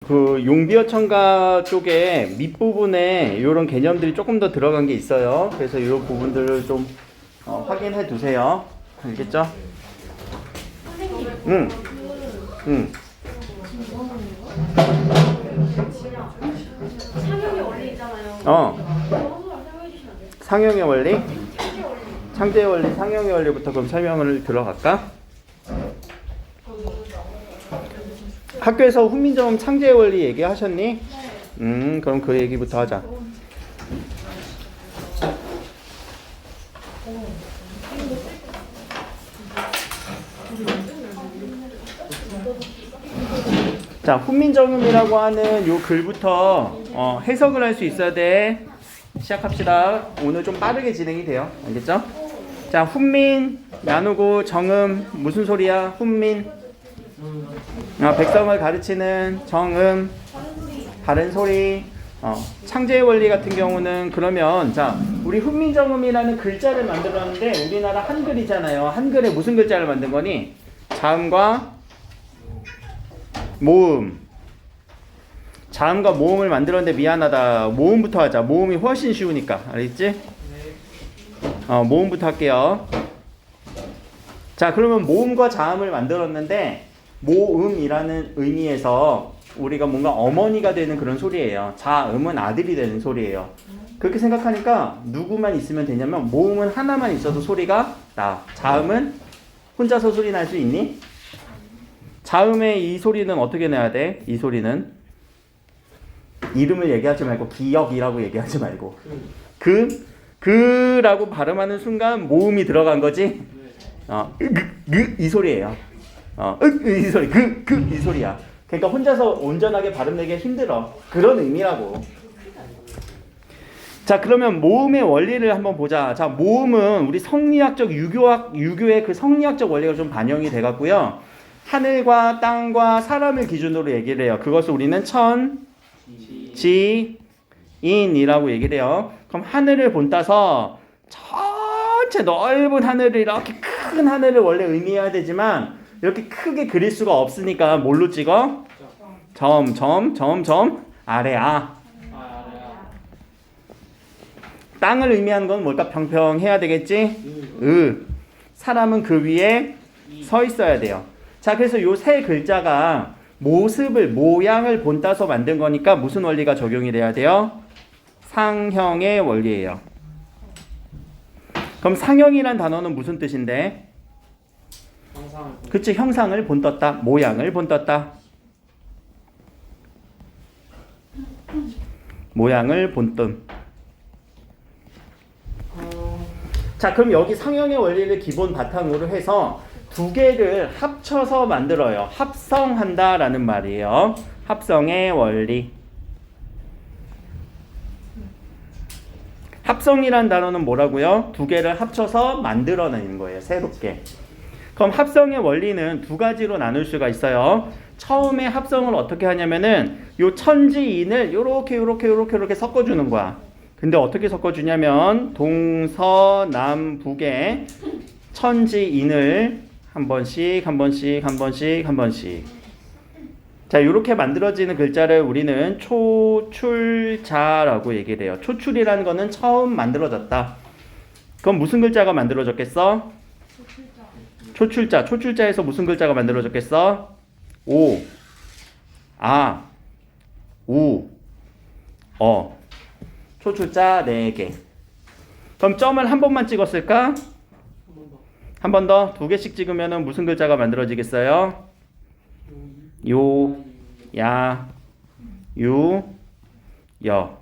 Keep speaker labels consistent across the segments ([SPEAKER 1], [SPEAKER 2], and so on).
[SPEAKER 1] 그 용비어 첨가 쪽에 밑부분에 이런 개념들이 조금 더 들어간 게 있어요. 그래서 이 부분들을 좀 확인해 두세요. 알겠죠?
[SPEAKER 2] 선생님,
[SPEAKER 1] 응, 응.
[SPEAKER 2] 상용의 원리 있잖아요.
[SPEAKER 1] 어.
[SPEAKER 2] 설명해 주시면 안 돼요?
[SPEAKER 1] 상용의 원리?
[SPEAKER 2] 창조의 원리.
[SPEAKER 1] 창제의 원리, 상용의 원리부터 그럼 설명을 들어갈까? 학교에서 훈민정음 창제의 원리 얘기하셨니? 그럼 그 얘기부터 하자. 자, 훈민정음이라고 하는 요 글부터 해석을 할 수 있어야 돼. 시작합시다. 오늘 좀 빠르게 진행이 돼요. 알겠죠? 자, 훈민 나누고 정음 무슨 소리야? 훈민 백성을 가르치는 정음 바른 소리. 창제의 원리 같은 경우는 그러면 자, 우리 훈민정음이라는 글자를 만들었는데 우리나라 한글이잖아요. 한글에 무슨 글자를 만든 거니? 자음과 모음. 자음과 모음을 만들었는데 미안하다. 모음부터 하자. 모음이 훨씬 쉬우니까. 알겠지? 모음부터 할게요. 자, 그러면 모음과 자음을 만들었는데 모음이라는 의미에서 우리가 뭔가 어머니가 되는 그런 소리예요. 자음은 아들이 되는 소리예요. 그렇게 생각하니까 누구만 있으면 되냐면 모음은 하나만 있어도 소리가 나. 자음은 혼자서 소리 날 수 있니? 자음의 이 소리는 어떻게 내야 돼? 이 소리는 이름을 얘기하지 말고 기억이라고 얘기하지 말고 그라고 발음하는 순간 모음이 들어간 거지. 이 소리예요. 이 소리 이 소리야. 그러니까 혼자서 온전하게 발음 내기 힘들어. 그런 의미라고. 자, 그러면 모음의 원리를 한번 보자. 자, 모음은 우리 성리학적 유교의 그 성리학적 원리가 좀 반영이 돼 갖고요. 하늘과 땅과 사람을 기준으로 얘기를 해요. 그것을 우리는 천지인이라고 얘기를 해요. 그럼 하늘을 본따서 전체 넓은 하늘을 이렇게 큰 하늘을 원래 의미해야 되지만 이렇게 크게 그릴 수가 없으니까 뭘로 찍어? 점 아래야. 땅을 의미하는 건 뭘까? 평평해야 되겠지? 사람은 그 위에 서 있어야 돼요. 자, 그래서 요 세 글자가 모양을 본따서 만든 거니까 무슨 원리가 적용이 돼야 돼요? 상형의 원리예요. 그럼 상형이란 단어는 무슨 뜻인데? 그치, 형상을 본떴다, 모양을 본떴다. 모양을 본뜸. 자, 그럼 여기 상형의 원리를 기본 바탕으로 해서 두 개를 합쳐서 만들어요. 합성한다라는 말이에요. 합성의 원리. 합성이란 단어는 뭐라고요? 두 개를 합쳐서 만들어내는 거예요. 새롭게. 그럼 합성의 원리는 두 가지로 나눌 수가 있어요. 처음에 합성을 어떻게 하냐면은 요 천지인을 요렇게 섞어주는 거야. 근데 어떻게 섞어주냐면 동서남북의 천지인을 한 번씩. 자, 이렇게 만들어지는 글자를 우리는 초출자라고 얘기를 해요. 초출이라는 거는 처음 만들어졌다. 그럼 무슨 글자가 만들어졌겠어? 초출자. 초출자에서 무슨 글자가 만들어졌겠어? 오, 아, 우, 어. 초출자 4개. 그럼 점을 한 번만 찍었을까? 한 번 더. 2개씩 찍으면 무슨 글자가 만들어지겠어요? 요, 야, 유, 여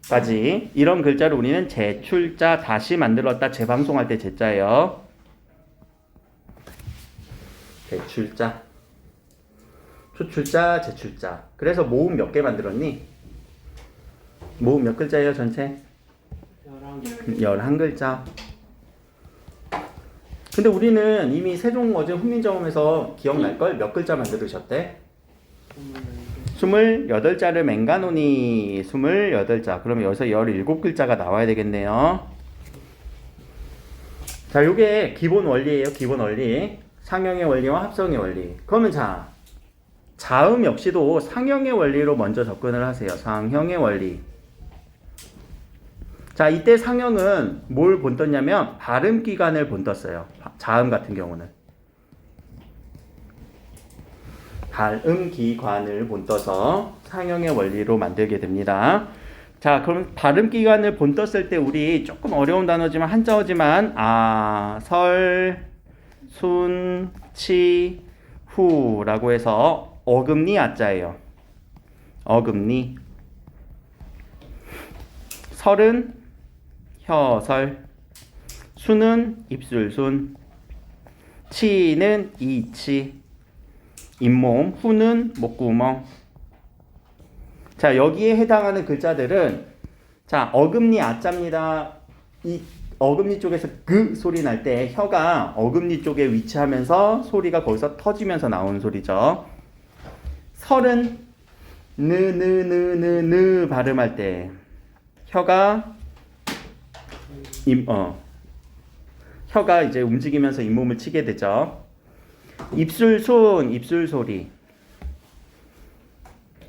[SPEAKER 1] 까지. 이런 글자를 우리는 재출자, 다시 만들었다, 재방송할 때 재자예요. 재출자, 초출자, 재출자. 그래서 모음 몇 개 만들었니? 모음 몇 글자예요, 전체? 11글자. 근데 우리는 이미 세종 어제 훈민정음에서 기억날걸? 몇 글자 만들으셨대? 28자를 맹가노니 28자. 그러면 여기서 17글자가 나와야 되겠네요. 자, 요게 기본 원리예요. 기본 원리. 상형의 원리와 합성의 원리. 그러면 자, 자음 역시도 상형의 원리로 먼저 접근을 하세요. 상형의 원리. 자, 이때 상형은 뭘 본떴냐면 발음 기관을 본떴어요. 자음 같은 경우는 발음 기관을 본떠서 상형의 원리로 만들게 됩니다. 자, 그럼 발음 기관을 본떴을 때 우리 조금 어려운 단어지만 한자어지만 설, 순, 치, 후라고 해서 어금니 아자예요. 어금니. 설은 혀설, 순은 입술순, 치는 이치, 잇몸, 후는 목구멍. 자, 여기에 해당하는 글자들은 자, 어금니 아자입니다. 이 어금니 쪽에서 그 소리 날 때 혀가 어금니 쪽에 위치하면서 소리가 거기서 터지면서 나오는 소리죠. 설은 느 발음할 때 혀가 혀가 이제 움직이면서 잇몸을 치게 되죠. 입술손, 입술 소리.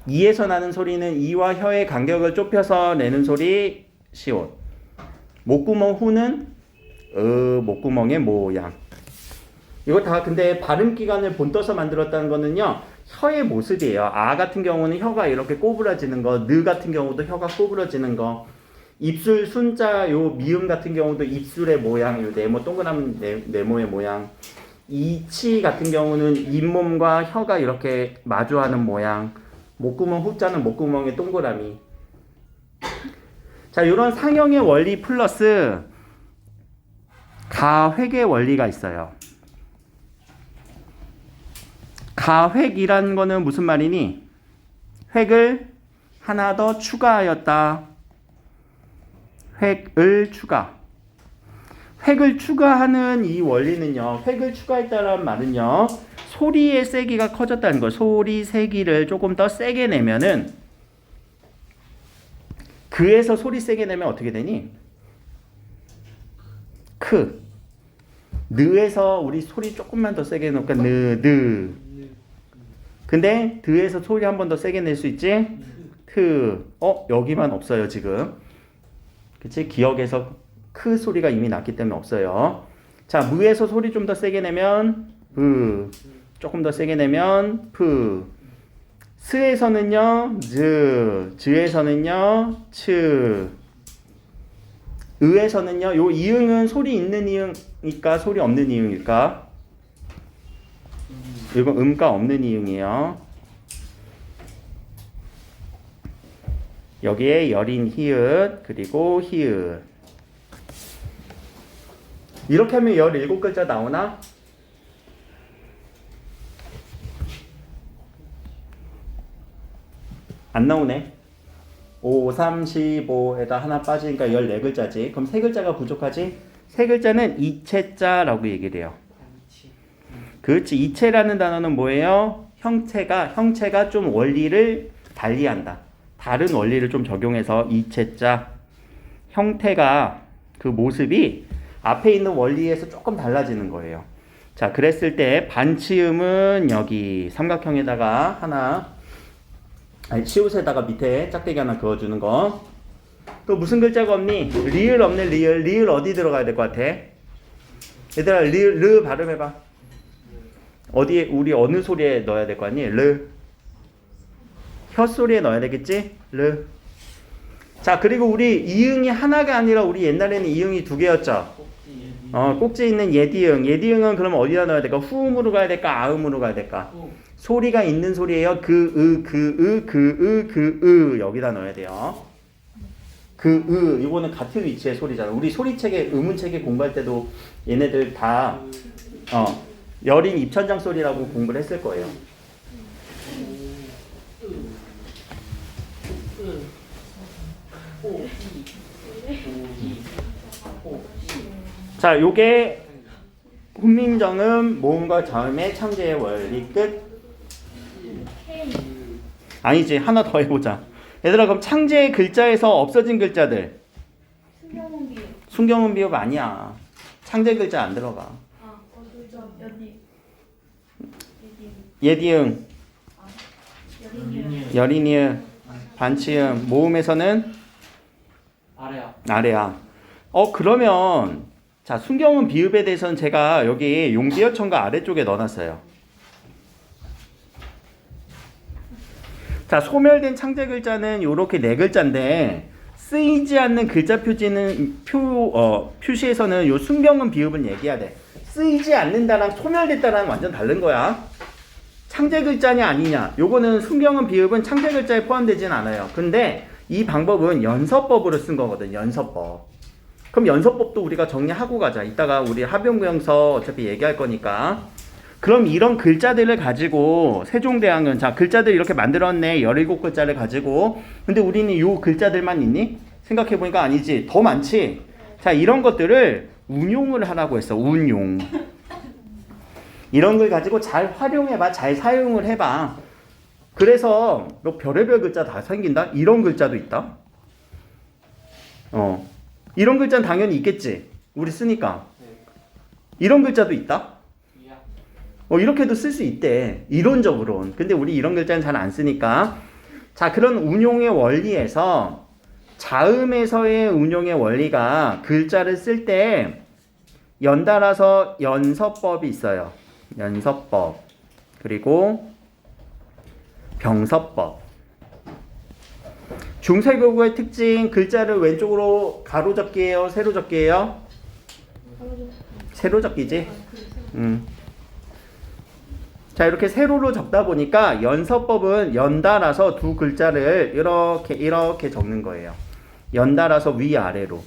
[SPEAKER 1] 이에서 나는 소리는 이와 혀의 간격을 좁혀서 내는 소리 시옷. 목구멍 후는 목구멍의 모양. 이거 다 근데 발음 기관을 본떠서 만들었다는 거는요. 혀의 모습이에요. 아 같은 경우는 혀가 이렇게 꼬부라지는 거, 느 같은 경우도 혀가 꼬부라지는 거. 입술 순자 요 미음 같은 경우도 입술의 모양, 요 네모 동그란 네모의 모양. 이치 같은 경우는 잇몸과 혀가 이렇게 마주하는 모양. 목구멍 후자는 목구멍의 동그라미. 자, 이런 상형의 원리 플러스 가획의 원리가 있어요. 가획이라는 거는 무슨 말이니? 획을 하나 더 추가하였다. 획을 추가. 획을 추가하는 이 원리는요. 획을 추가했다는 말은요. 소리의 세기가 커졌다는 거. 소리 세기를 조금 더 세게 내면은 그에서 소리 세게 내면 어떻게 되니? 크. 느에서 우리 소리 조금만 더 세게 내니까 느. 근데 드에서 소리 한 번 더 세게 낼 수 있지? 트. 여기만 없어요, 지금. 그치? 기억에서 크 소리가 이미 났기 때문에 없어요. 자, 무에서 소리 좀 더 세게 내면 브. 조금 더 세게 내면 프. 스에서는요 즈. 즈에서는요 츠. 의에서는요 요 이응은 소리 있는 이응일까 소리 없는 이응일까? 이건 음가 없는 이응이에요. 여기에 여린 히읗 그리고 히읗. 이렇게 하면 17글자 나오나? 안 나오네. 5, 3, 15에다 하나 빠지니까 14글자지. 그럼 3글자가 부족하지? 3글자는 이체자라고 얘기를 해요. 그렇지. 이체라는 단어는 뭐예요? 형체가 좀 원리를 달리한다. 다른 원리를 좀 적용해서 이체자. 형태가 그 모습이 앞에 있는 원리에서 조금 달라지는 거예요. 자, 그랬을 때 반치음은 여기 삼각형에다가 하나 시옷에다가 밑에 짝대기 하나 그어주는 거. 또 무슨 글자가 없니? 리을 없네. 리을 어디 들어가야 될 것 같아? 얘들아 르 발음해봐. 어디에 우리 어느 소리에 넣어야 될 거 아니? 르. 혀 소리에 넣어야 되겠지? 르. 자, 그리고 우리 이응이 하나가 아니라 우리 옛날에는 이응이 2개였죠. 꼭지 있는 예디응. 예디응은 그럼 어디다 넣어야 될까? 후음으로 가야 될까? 아음으로 가야 될까? 소리가 있는 소리예요. 여기다 넣어야 돼요. 이거는 같은 위치의 소리잖아. 우리 소리책에 음운책에 공부할 때도 얘네들 다 여린 입천장 소리라고 공부를 했을 거예요. 자, 요게 훈민정음 모음과 자음의 창제의 원리 끝. 아니지, 하나 더 해보자. 얘들아, 그럼 창제의 글자에서 없어진 글자들. 순경운 비읍 아니야. 창제 글자 안 들어가.
[SPEAKER 2] 그죠. 여기.
[SPEAKER 1] 예디응. 여린이을, 반치음, 모음에서는 아래야. 그러면 자, 순경음 비읍에 대해서는 제가 여기 용비어천가 아래쪽에 넣어놨어요. 자, 소멸된 창제 글자는 요렇게 네 글자인데 쓰이지 않는 글자 표지는 표시에서는 요 순경음 비읍은 얘기해야 돼. 쓰이지 않는다랑 소멸됐다랑 완전 다른 거야. 창제 글자냐 아니냐. 요거는 순경음 비읍은 창제 글자에 포함되진 않아요. 근데 이 방법은 연서법으로 쓴 거거든. 연서법. 그럼 연서법도 우리가 정리하고 가자. 이따가 우리 합용명서 어차피 얘기할 거니까. 그럼 이런 글자들을 가지고 세종대왕은 자, 글자들 이렇게 만들었네. 17글자를 가지고. 근데 우리는 요 글자들만 있니? 생각해 보니까 아니지. 더 많지. 자, 이런 것들을 운용을 하라고 했어. 운용. 이런 걸 가지고 잘 활용해봐. 잘 사용을 해봐. 그래서 너 별의별 글자 다 생긴다? 이런 글자도 있다. 이런 글자는 당연히 있겠지. 우리 쓰니까. 이런 글자도 있다. 이렇게도 쓸 수 있대. 이론적으로는. 근데 우리 이런 글자는 잘 안 쓰니까. 자, 그런 운용의 원리에서 자음에서의 운용의 원리가 글자를 쓸 때 연달아서 연서법이 있어요. 연서법. 그리고 병서법. 중세국어의 특징, 글자를 왼쪽으로 가로 적기예요, 세로 적기예요? 세로 적기지? 자, 이렇게 세로로 적다 보니까 연서법은 연달아서 두 글자를 이렇게 적는 거예요. 연달아서 위아래로.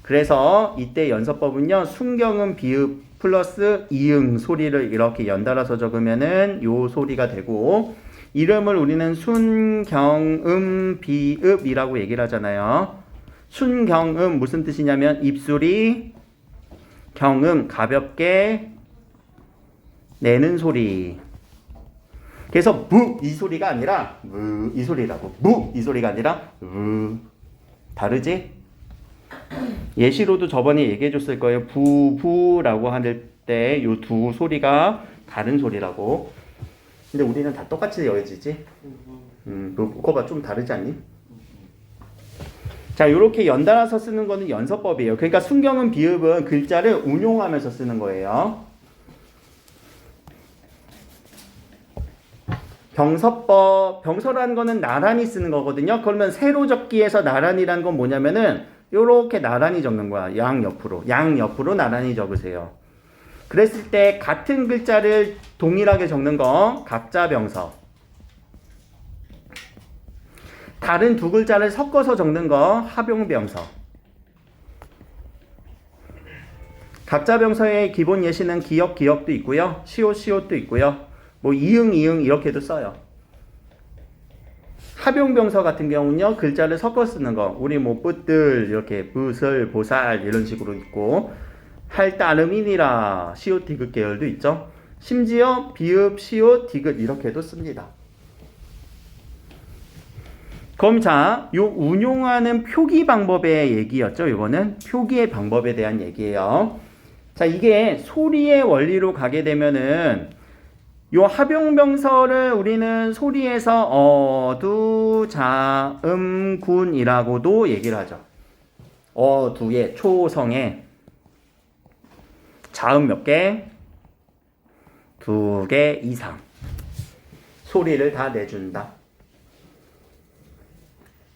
[SPEAKER 1] 그래서 이때 연서법은요, 순경음 비읍 플러스 이응 소리를 이렇게 연달아서 적으면은 요 소리가 되고, 이름을 우리는 순경음 비읍이라고 얘기를 하잖아요. 순경음 무슨 뜻이냐면 입술이 경음 가볍게 내는 소리. 그래서 무 이 소리가 아니라 무 이 소리라고. 무 이 소리가 아니라 무. 다르지? 예시로도 저번에 얘기해 줬을 거예요. 부부라고 할 때 이 두 소리가 다른 소리라고. 근데 우리는 다 똑같이 여겨지지? 그거 봐, 좀 다르지 않니? 자, 요렇게 연달아서 쓰는 거는 연서법이에요. 그러니까 순경음 비읍은 글자를 운용하면서 쓰는 거예요. 병서법, 병서라는 거는 나란히 쓰는 거거든요. 그러면 세로 적기에서 나란히라는 건 뭐냐면은 요렇게 나란히 적는 거야. 양옆으로 나란히 적으세요. 그랬을 때 같은 글자를 동일하게 적는 거 각자병서. 다른 두 글자를 섞어서 적는 거 합용병서. 각자병서의 기본 예시는 기역도 있고요. 시옷도 있고요. 뭐 이응 이렇게도 써요. 합용병서 같은 경우는요, 글자를 섞어 쓰는 거. 우리 뭐 뿌들 이렇게 부슬 보살 이런 식으로 있고, 할 따름이니라 시옷 디귿 계열도 있죠. 심지어 비읍 시옷 디귿 이렇게도 씁니다. 그럼 자, 요 운용하는 표기 방법의 얘기였죠. 이거는 표기의 방법에 대한 얘기예요. 자, 이게 소리의 원리로 가게 되면은 요 합용병서를 우리는 소리에서 어두 자음군이라고도 얘기를 하죠. 어두의 초성에 자음 몇 개? 2개 이상. 소리를 다 내준다.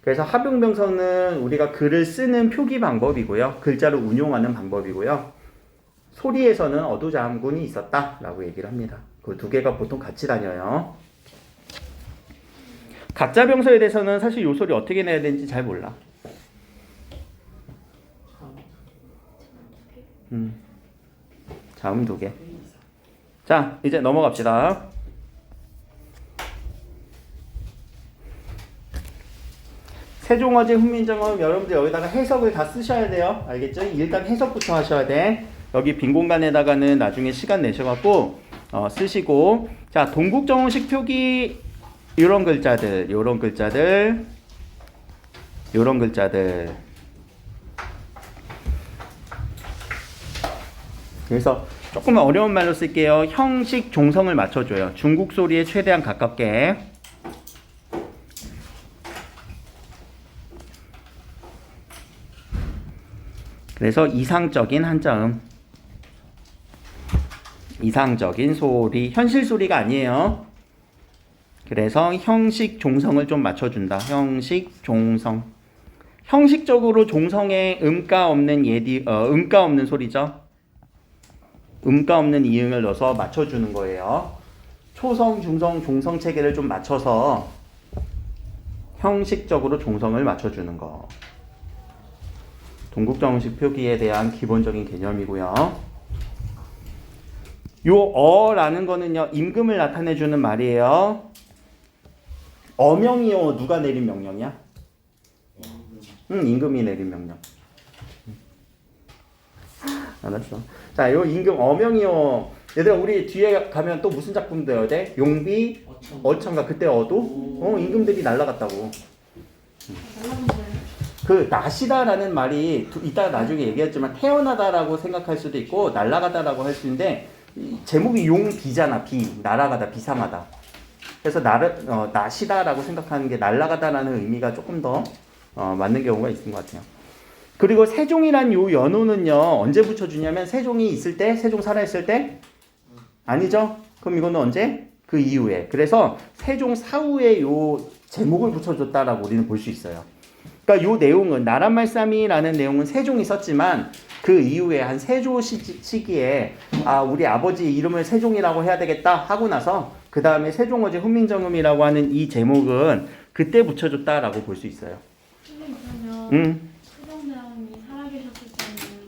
[SPEAKER 1] 그래서 합용병서는 우리가 글을 쓰는 표기 방법이고요. 글자를 운용하는 방법이고요. 소리에서는 어두자음군이 있었다라고 얘기를 합니다. 그 두 개가 보통 같이 다녀요. 각자병서에 대해서는 사실 요 소리 어떻게 내야 되는지 잘 몰라. 자음 2개. 자, 이제 넘어갑시다. 세종어제 훈민정음 여러분들 여기다가 해석을 다 쓰셔야 돼요. 알겠죠? 일단 해석부터 하셔야 돼. 여기 빈 공간에다가는 나중에 시간 내셔갖고 쓰시고. 자, 동국정음식 표기 요런 글자들. 그래서 조금 어려운 말로 쓸게요. 형식 종성을 맞춰줘요. 중국 소리에 최대한 가깝게. 그래서 이상적인 한자음. 이상적인 소리, 현실 소리가 아니에요. 그래서 형식 종성을 좀 맞춰준다. 형식 종성. 형식적으로 종성에 음가 없는 음가 없는 소리죠. 음가 없는 이응을 넣어서 맞춰주는 거예요. 초성, 중성, 종성 체계를 좀 맞춰서 형식적으로 종성을 맞춰주는 거. 동국정식 표기에 대한 기본적인 개념이고요. 요 어라는 거는요, 임금을 나타내주는 말이에요. 어명이요, 누가 내린 명령이야? 임금이 내린 명령. 알았어. 자, 요 임금 어명이요. 얘들아, 우리 뒤에 가면 또 무슨 작품 배워야 돼? 용비, 어천가. 그때 어도? 임금들이 날라갔다고.
[SPEAKER 2] 날라간 거예요.
[SPEAKER 1] 그 나시다라는 말이 이따 나중에 얘기했지만 태어나다라고 생각할 수도 있고 날아가다라고 할 수 있는데 제목이 용비잖아. 비, 날아가다, 비상하다. 그래서 나시다라고 생각하는 게 날아가다라는 의미가 조금 더 맞는 경우가 있는 것 같아요. 그리고 세종이란 요 연호는요 언제 붙여주냐면 세종이 있을 때, 세종 살아있을 때 아니죠? 그럼 이거는 언제? 그 이후에. 그래서 세종 사후에 요 제목을 붙여줬다라고 우리는 볼 수 있어요. 그러니까 요 내용은 나란말싸미라는 내용은 세종이 썼지만 그 이후에 한 세조 시기에 우리 아버지 이름을 세종이라고 해야 되겠다 하고 나서 그 다음에 세종어제 훈민정음이라고 하는 이 제목은 그때 붙여줬다라고 볼 수 있어요.
[SPEAKER 2] 선생님 그러면 세종대왕이 살아계셨을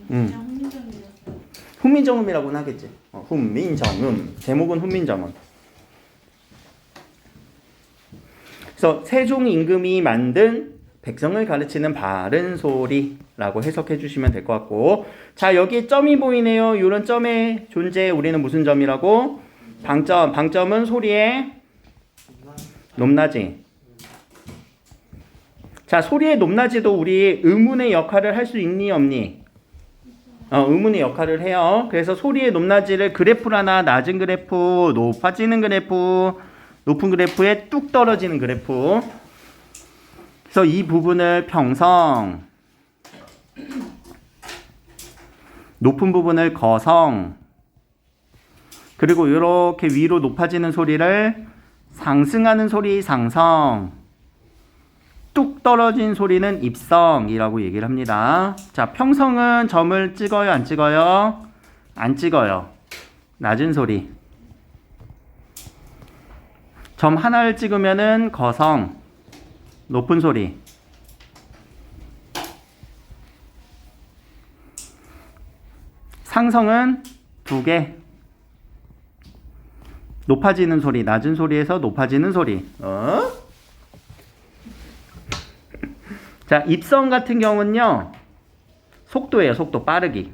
[SPEAKER 2] 때는 그냥 훈민정음이었어요?
[SPEAKER 1] 훈민정음이라고는 하겠지. 훈민정음. 제목은 훈민정음. 그래서 세종 임금이 만든 백성을 가르치는 바른 소리라고 해석해 주시면 될 것 같고, 자, 여기에 점이 보이네요. 이런 점의 존재 우리는 무슨 점이라고? 방점. 방점은 소리의 높낮이. 자, 소리의 높낮이도 우리 의문의 역할을 할 수 있니 없니? 의문의 역할을 해요. 그래서 소리의 높낮이를 그래프라나 낮은 그래프, 높아지는 그래프, 높은 그래프에 뚝 떨어지는 그래프. 그래서 이 부분을 평성, 높은 부분을 거성, 그리고 이렇게 위로 높아지는 소리를 상승하는 소리 상성, 뚝 떨어진 소리는 입성이라고 얘기를 합니다. 자, 평성은 점을 찍어요, 안 찍어요? 안 찍어요. 낮은 소리. 점 하나를 찍으면은 거성, 높은 소리. 상성은 2개. 높아지는 소리, 낮은 소리에서 높아지는 소리. 자, 입성 같은 경우는요, 속도예요, 속도, 빠르기.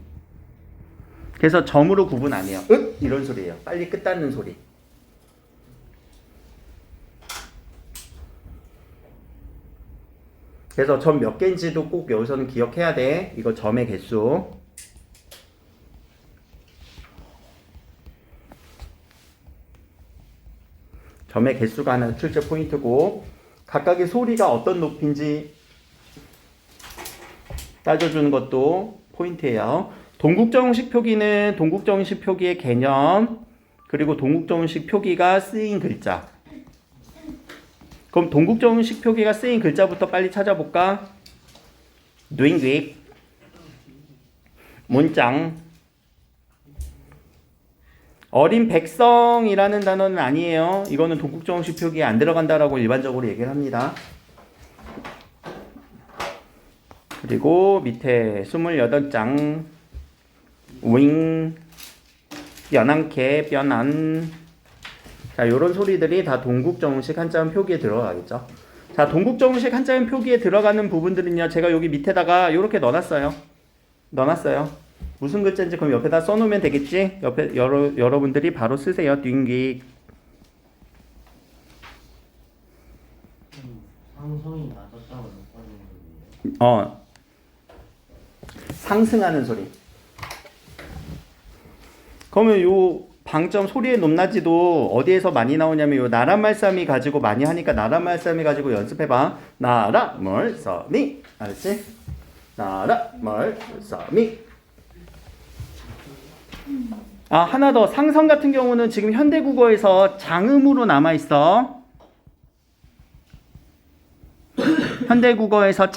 [SPEAKER 1] 그래서 점으로 구분 안 해요. 이런 소리예요. 빨리 끝 닿는 소리. 그래서 점 몇 개인지도 꼭 여기서는 기억해야 돼. 이거 점의 개수. 점의 개수가 하나 출제 포인트고, 각각의 소리가 어떤 높이인지 따져주는 것도 포인트예요. 동국정식 표기는 동국정식 표기의 개념, 그리고 동국정식 표기가 쓰인 글자. 그럼 동국정식 표기가 쓰인 글자부터 빨리 찾아볼까? 뉘익, 문장. 어린 백성이라는 단어는 아니에요. 이거는 동국정식 표기에 안 들어간다라고 일반적으로 얘기를 합니다. 그리고 밑에 28장 윙, 연한개, 뼈난. 자, 요런 소리들이 다 동국정식 한자음 표기에 들어가겠죠. 자, 동국정식 한자음 표기에 들어가는 부분들은요, 제가 여기 밑에다가 요렇게 넣어놨어요. 무슨 글자인지 그럼 옆에다 써놓으면 되겠지? 옆에 여러분들이 바로 쓰세요. 뉘익.
[SPEAKER 3] 상성이 낮았다고 높아지는 거예요?
[SPEAKER 1] 상승하는 소리. 그러면 요 방점 소리의 높낮이도 어디에서 많이 나오냐면 요 나란말싸미 가지고 많이 하니까 나란말싸미 가지고 연습해봐. 나란말싸미. 알았지? 나라 말싸미. 아, 하나 더. 상성 같은 경우는 지금 현대국어에서 장음으로 남아 있어. 현대국어에서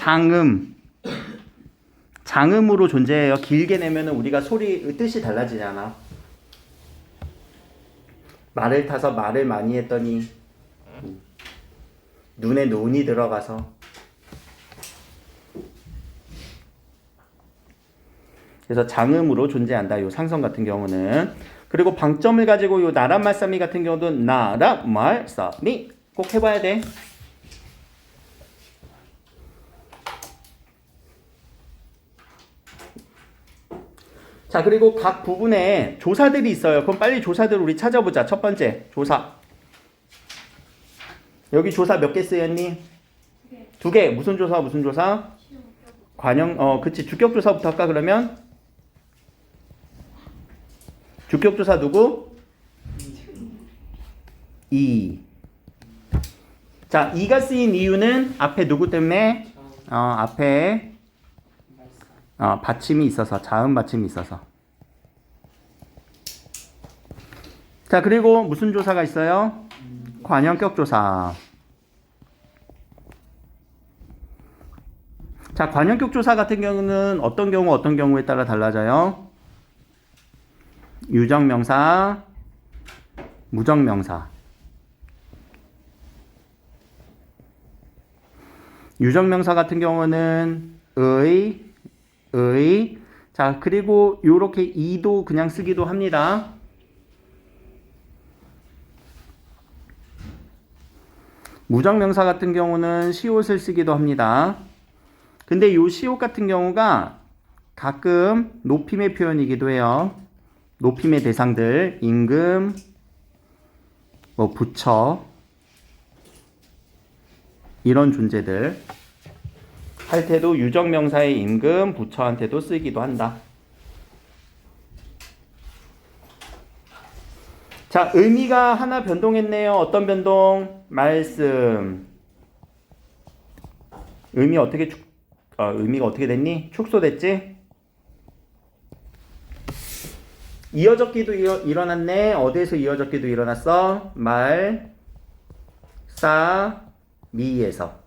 [SPEAKER 1] 장음으로 존재해요. 길게 내면은 우리가 소리 뜻이 달라지잖아. 말을 타서 말을 많이 했더니 눈에 눈이 들어가서. 그래서 장음으로 존재한다. 요 상성 같은 경우는. 그리고 방점을 가지고 요 나라 말싸미 같은 경우도 나라 말싸미 꼭 해봐야 돼. 자, 그리고 각 부분에 조사들이 있어요. 그럼 빨리 조사들 우리 찾아보자. 첫 번째 조사. 여기 조사 몇 개 쓰였니? 2개. 무슨 조사? 무슨 조사? 관형. 그치. 주격 조사부터 할까 그러면? 주격 조사 누구? 이. 자, 이가 쓰인 이유는 앞에 누구 때문에? 앞에 받침이 있어서, 자음 받침이 있어서. 자, 그리고 무슨 조사가 있어요? 관형격 조사. 자, 관형격 조사 같은 경우는 어떤 경우에 따라 달라져요? 유정명사, 무정명사. 유정명사 같은 경우는 의. 자, 그리고 요렇게 이도 그냥 쓰기도 합니다. 무정명사 같은 경우는 시옷을 쓰기도 합니다. 근데 요 시옷 같은 경우가 가끔 높임의 표현이기도 해요. 높임의 대상들, 임금, 부처, 이런 존재들 할 때도 유정명사의 임금, 부처한테도 쓰기도 한다. 자, 의미가 하나 변동했네요. 어떤 변동? 말씀. 의미가 어떻게 됐니? 축소됐지? 이어적기도 일어났네. 어디에서 이어적기도 일어났어? 말, 싸, 미에서.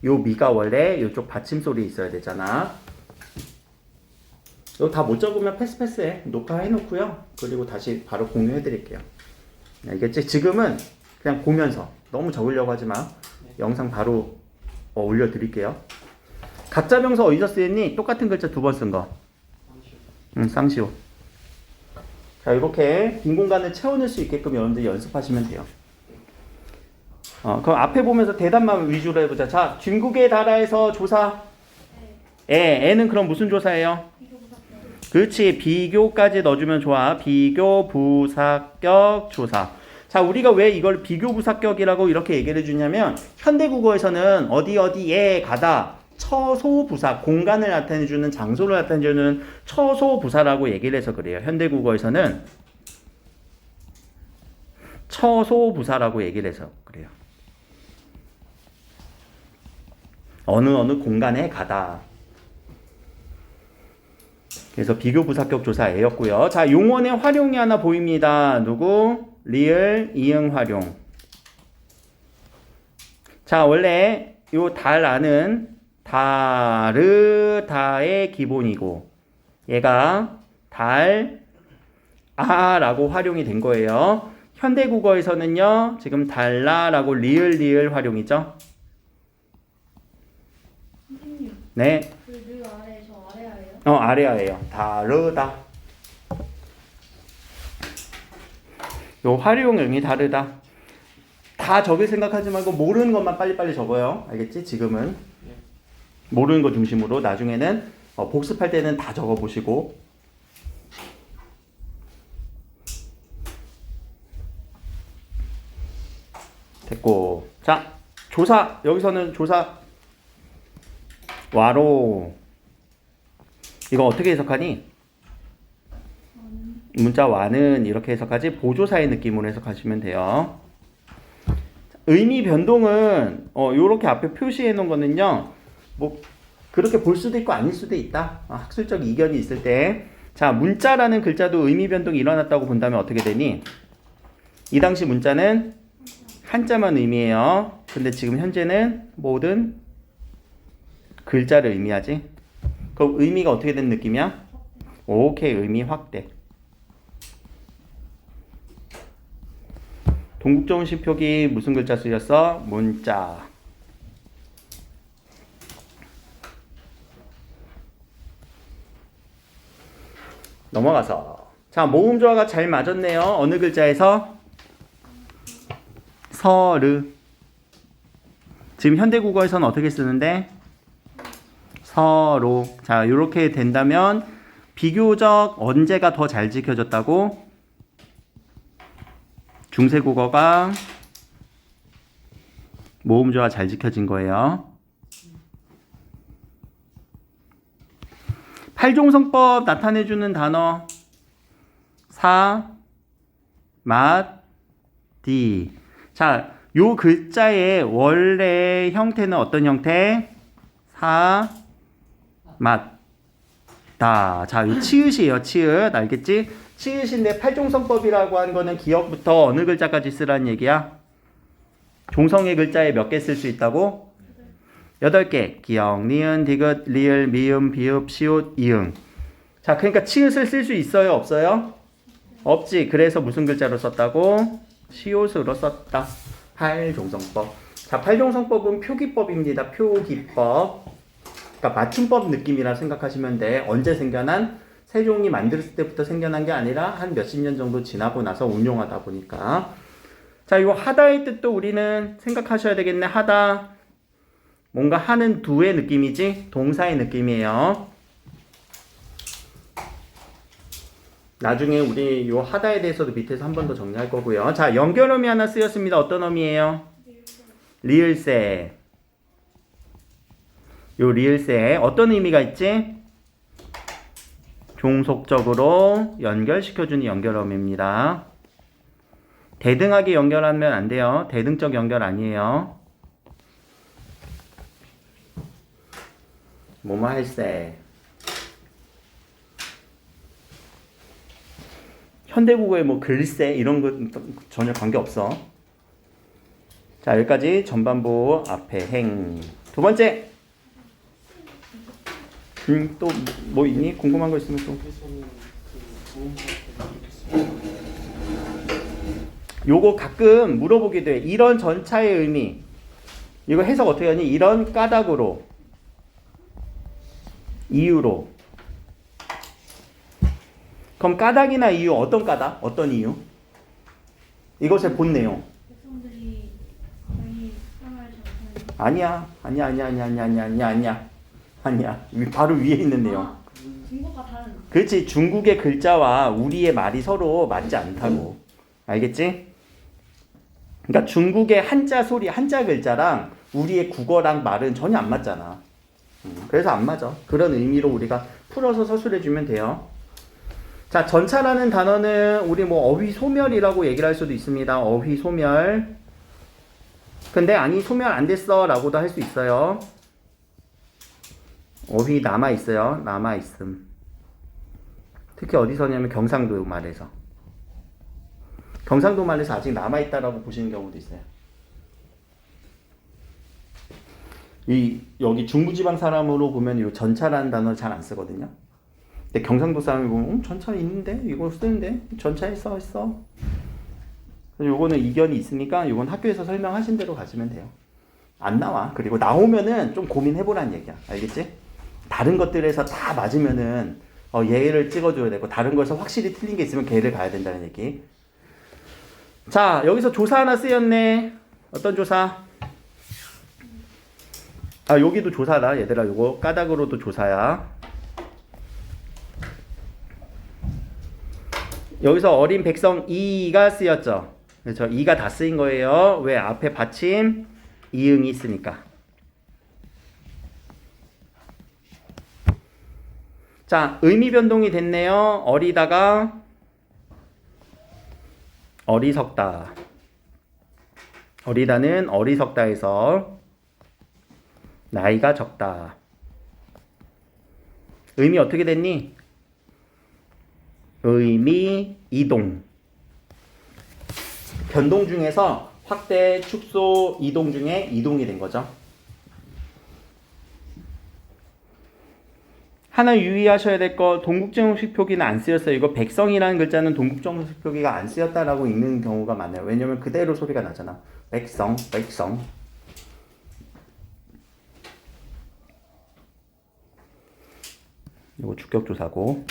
[SPEAKER 1] 요 미가 원래 요쪽 받침 소리 있어야 되잖아. 이거 다 못 적으면 패스해. 녹화해놓고요. 그리고 다시 바로 공유해드릴게요. 알겠지? 지금은 그냥 보면서 너무 적으려고 하지 마. 영상 바로 올려드릴게요. 가짜 명사 어디서 쓰였니? 똑같은 글자 2번 쓴 거. 쌍시오. 자, 이렇게 빈 공간을 채워낼 수 있게끔 여러분들 연습하시면 돼요. 그럼 앞에 보면서 대답만 위주로 해보자. 자, 중국의 나라에서 조사. 애는 그럼 무슨 조사예요? 그렇지. 비교까지 넣어주면 좋아. 비교, 부사격, 조사. 자, 우리가 왜 이걸 비교, 부사격이라고 이렇게 얘기를 해주냐면 현대국어에서는 어디에 가다. 처소부사, 공간을 나타내주는, 장소를 나타내주는 처소부사라고 얘기를 해서 그래요. 현대국어에서는 처소부사라고 얘기를 해서 그래요. 어느 공간에 가다. 그래서 비교부사격 조사 A였고요. 자, 용언의 활용이 하나 보입니다. 누구? 리을, 이응 활용. 자, 원래 요 달아는 다르다의 기본이고 얘가 달아라고 활용이 된 거예요. 현대국어에서는요. 지금 달라라고 리을 활용이죠.
[SPEAKER 2] 선생님.
[SPEAKER 1] 네.
[SPEAKER 2] 그 아래 저 아래아예요?
[SPEAKER 1] 아래아예요. 다르다. 요 활용형이 다르다. 다 적을 생각하지 말고 모르는 것만 빨리빨리 적어요. 알겠지? 지금은 모르는 거 중심으로. 나중에는 복습할 때는 다 적어보시고. 됐고. 자, 조사. 여기서는 조사. 와로. 이거 어떻게 해석하니? 문자 와는 이렇게 해석하지. 보조사의 느낌으로 해석하시면 돼요. 의미 변동은 요렇게 앞에 표시해 놓은 거는요. 그렇게 볼 수도 있고 아닐 수도 있다. 학술적 이견이 있을 때. 자, 문자라는 글자도 의미 변동이 일어났다고 본다면 어떻게 되니? 이 당시 문자는 한자만 의미해요. 근데 지금 현재는 모든 글자를 의미하지. 그럼 의미가 어떻게 된 느낌이야? 오케이, 의미 확대. 동국정식 표기 무슨 글자 쓰였어? 문자. 넘어가서. 자, 모음 조화가 잘 맞았네요. 어느 글자에서? 서르. 지금 현대국어에서는 어떻게 쓰는데? 서로. 자, 이렇게 된다면 비교적 언제가 더 잘 지켜졌다고? 중세국어가 모음 조화 잘 지켜진 거예요. 팔종성법 나타내주는 단어 사, 맛, 디. 자, 요 글자의 원래 형태는 어떤 형태? 사, 맛, 다. 자, 요 치읓이에요. 치읓. 알겠지? 치읓인데 팔종성법이라고 하는 거는 기억부터 어느 글자까지 쓰라는 얘기야? 종성의 글자에 몇 개 쓸 수 있다고? 8개. 기역, 니은, 디귿, 리을, 미음, 비읍, 시옷, 이응. 자, 그러니까 치읓을 쓸 수 있어요? 없어요? 없지. 그래서 무슨 글자로 썼다고? 시옷으로 썼다. 팔종성법. 자, 팔종성법은 표기법입니다. 표기법. 그러니까 맞춤법 느낌이라 생각하시면 돼. 언제 생겨난? 세종이 만들었을 때부터 생겨난 게 아니라 한 몇십 년 정도 지나고 나서 운용하다 보니까. 자, 요 하다의 뜻도 우리는 생각하셔야 되겠네. 하다. 뭔가 하는 두의 느낌이지? 동사의 느낌이에요. 나중에 우리 요 하다에 대해서도 밑에서 한 번 더 정리할 거고요. 자, 연결어미 하나 쓰였습니다. 어떤 어미예요? 리을세. 요 리을세 어떤 의미가 있지? 종속적으로 연결시켜주는 연결어미입니다. 대등하게 연결하면 안 돼요. 대등적 연결 아니에요. 뭐뭐 할세. 현대국어에 뭐 글쎄 이런 거 전혀 관계 없어. 자, 여기까지 전반부 앞에 행. 두 번째. 또 뭐 있니? 궁금한 거 있으면 또. 요거 가끔 물어보기도 해. 이런 전차의 의미. 이거 해석 어떻게 하니? 이런 까닭으로. 이유로. 그럼 까닭이나 이유 어떤 까닭? 어떤 이유? 이것의 본 내용.
[SPEAKER 2] 백성들이 많이 생활을 잘하는.
[SPEAKER 1] 아니야. 바로 위에 있는 내용.
[SPEAKER 2] 중국과 다른.
[SPEAKER 1] 그렇지. 중국의 글자와 우리의 말이 서로 맞지 않다고. 알겠지? 그러니까 중국의 한자 소리, 한자 글자랑 우리의 국어랑 말은 전혀 안 맞잖아. 그래서 안 맞아. 그런 의미로 우리가 풀어서 서술해주면 돼요. 자, 전차라는 단어는 우리 뭐 어휘소멸이라고 얘기를 할 수도 있습니다. 어휘소멸. 근데 아니 소멸 안 됐어 라고도 할 수 있어요. 어휘 남아있어요. 남아있음. 특히 어디서냐면 경상도 말에서. 경상도 말에서 아직 남아있다라고 보시는 경우도 있어요. 여기 중부지방 사람으로 보면 이 전차라는 단어를 잘 안 쓰거든요. 근데 경상도 사람이 보면 전차 있는데? 이거 쓰는데? 전차에 써있어. 요거는 이견이 있으니까 요건 학교에서 설명하신 대로 가시면 돼요. 안 나와. 그리고 나오면은 좀 고민해보라는 얘기야. 알겠지? 다른 것들에서 다 맞으면은 얘를 찍어줘야 되고 다른 거에서 확실히 틀린 게 있으면 걔를 가야 된다는 얘기. 자, 여기서 조사 하나 쓰였네. 어떤 조사? 아, 여기도 조사다. 얘들아, 요거 까닭으로도 조사야. 여기서 어린 백성 이가 쓰였죠. 그렇죠? 이가 다 쓰인 거예요. 왜? 앞에 받침 이응이 있으니까. 자, 의미 변동이 됐네요. 어리다가 어리석다. 어리다는 어리석다에서 나이가 적다. 의미 어떻게 됐니? 의미 이동. 변동 중에서 확대, 축소, 이동 중에 이동이 된 거죠. 하나 유의하셔야 될 거, 동국정식 표기는 안 쓰였어요. 이거 백성이라는 글자는 동국정식 표기가 안 쓰였다라고 읽는 경우가 많아요. 왜냐면 그대로 소리가 나잖아. 백성, 백성. 이거 주격조사고.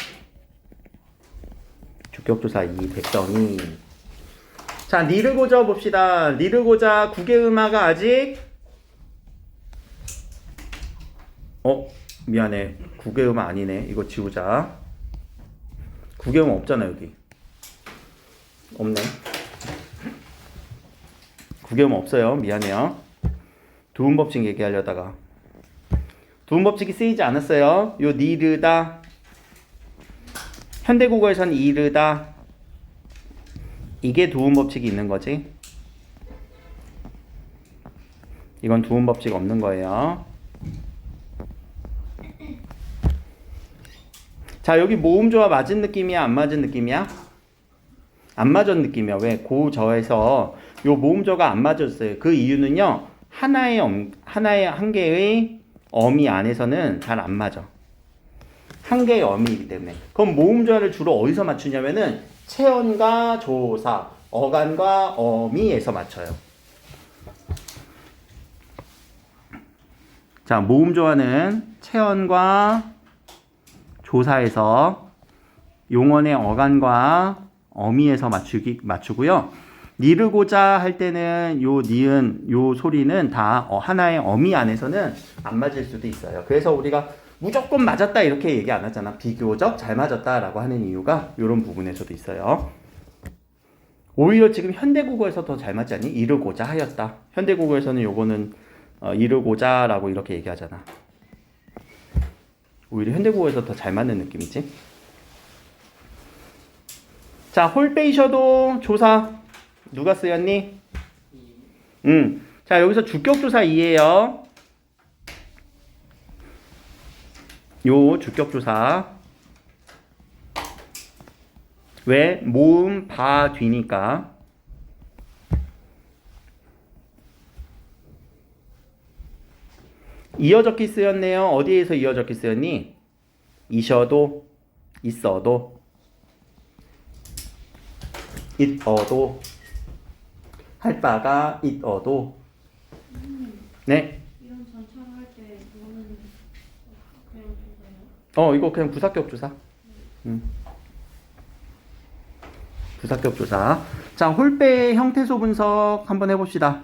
[SPEAKER 1] 주격조사 2, 백성이. 자, 니르고자 봅시다. 니르고자 국외음화가 아직 미안해. 국외음화 아니네. 이거 지우자. 국외음화 없잖아 여기. 없네. 국외음화 없어요. 미안해요. 두음법칙 얘기하려다가 두음법칙이 쓰이지 않았어요. 요 니르다. 현대국어에서는 이르다. 이게 두음법칙이 있는 거지. 이건 두음법칙 없는 거예요. 자, 여기 모음조화 맞은 느낌이야? 안 맞은 느낌이야? 안 맞은 느낌이야. 왜? 고저에서 요 모음조가 안 맞았어요. 그 이유는요. 하나의 한 개의 어미 안에서는 잘 안 맞아. 한 개의 어미이기 때문에. 그럼 모음조화를 주로 어디서 맞추냐면은 체언과 조사, 어간과 어미에서 맞춰요. 자, 모음조화는 체언과 조사에서 용언의 어간과 어미에서 맞추고요. 니르고자 할 때는 요 니은, 요 소리는 다 하나의 어미 안에서는 안 맞을 수도 있어요. 그래서 우리가 무조건 맞았다 이렇게 얘기 안 하잖아. 비교적 잘 맞았다라고 하는 이유가 이런 부분에서도 있어요. 오히려 지금 현대국어에서 더 잘 맞지 않니? 이르고자 하였다. 현대국어에서는 요거는 이르고자라고 이렇게 얘기하잖아. 오히려 현대국어에서 더 잘 맞는 느낌이지. 자, 홀베이셔도 조사 누가 쓰였니? 자, 여기서 주격조사 2예요. 요 주격조사. 왜? 모음 바 뒤니까. 이어적기 쓰였네요. 어디에서 이어적기 쓰였니? 이셔도, 있어도, 있어도, 할 바가 있어도. 네.
[SPEAKER 2] 이런 전차를 할 때 뭐는 그냥 조사예요?
[SPEAKER 1] 이거 그냥 부사격 조사. 부사격 조사. 자, 홀배의 형태소 분석 한번 해봅시다.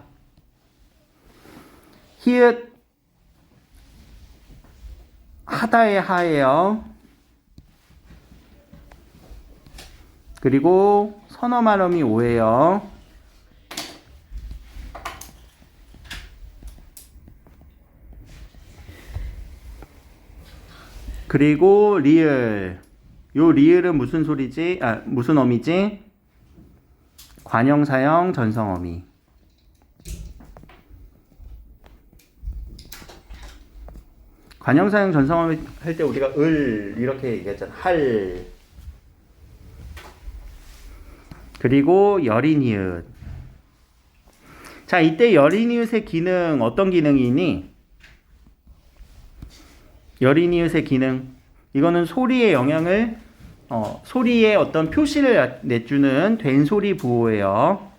[SPEAKER 1] 히읗 하다의 하예요. 그리고 선어 말음이 오예요. 그리고 리을. 요 리을은 무슨 소리지? 무슨 어미지? 관형사형 전성어미. 관형사형 전성어미 할 때 우리가 을 이렇게 얘기했잖아. 할. 그리고 여린이읒. 자, 이때 여린이읒의 기능 어떤 기능이니? 여린이읒의 기능. 이거는 소리의 영향을 소리의 어떤 표시를 내주는 된소리 부호예요.